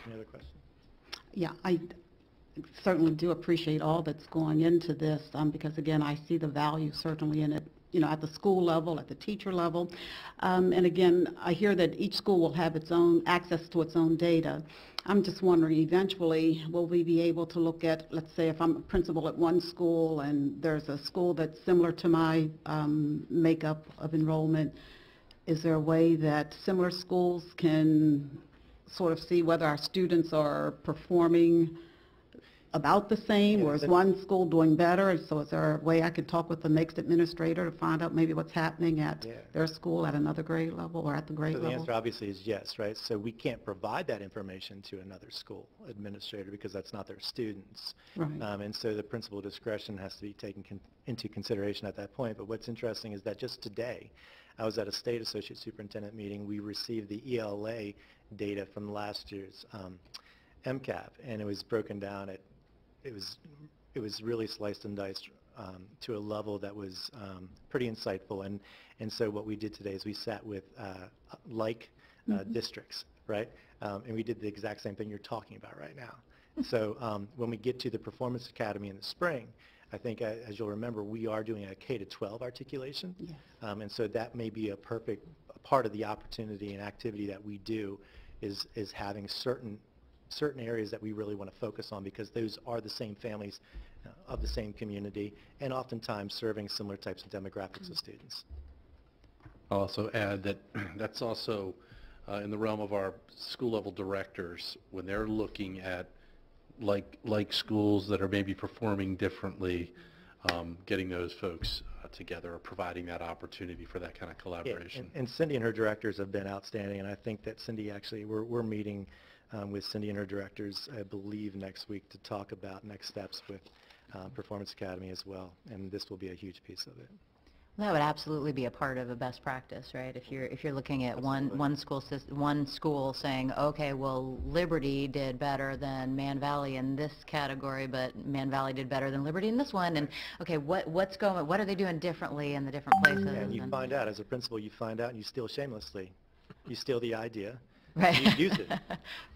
Any other questions? Yeah, I certainly do appreciate all that's going into this because, again, I see the value certainly in it, you know, at the school level, at the teacher level. And again, I hear that each school will have its own access to its own data. I'm just wondering, eventually, will we be able to look at, let's say, if I'm a principal at one school and there's a school that's similar to my makeup of enrollment, is there a way that similar schools can sort of see whether our students are performing about the same, or is one school doing better? So is there a way I could talk with the next administrator to find out maybe what's happening at their school at another grade level or at the grade level? So the answer obviously is yes, right? So we can't provide that information to another school administrator because that's not their students. Right. And so the principal discretion has to be taken into consideration at that point. But what's interesting is that just today, I was at a state associate superintendent meeting. We received the ELA data from last year's MCAP, and it was broken down at it was really sliced and diced to a level that was pretty insightful. And so what we did today is we sat with districts, right? And we did the exact same thing you're talking about right now. So when we get to the Performance Academy in the spring, I think, as you'll remember, we are doing a K-12 articulation. Yes. And so that may be a perfect part of the opportunity and activity that we do is having certain areas that we really want to focus on because those are the same families of the same community and oftentimes serving similar types of demographics of students. I'll also add that that's also in the realm of our school level directors when they're looking at like schools that are maybe performing differently, getting those folks together or providing that opportunity for that kind of collaboration. Yeah, and Cindy and her directors have been outstanding, and I think that Cindy actually, we're meeting with Cindy and her directors, I believe, next week to talk about next steps with Performance Academy as well, and this will be a huge piece of it. That would absolutely be a part of a best practice, right? If you're looking at one school saying, okay, well, Liberty did better than Man Valley in this category, but Man Valley did better than Liberty in this one, and okay, what are they doing differently in the different places? Yeah, and you find out as a principal, you find out, and you steal shamelessly. You steal the idea. Right. And you use it.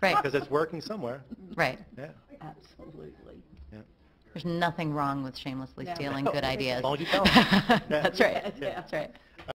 Right. Because it's working somewhere. Right. Yeah. Absolutely. Yeah. There's nothing wrong with shamelessly stealing good ideas. As long as you tell them. That's right. Yeah. That's right.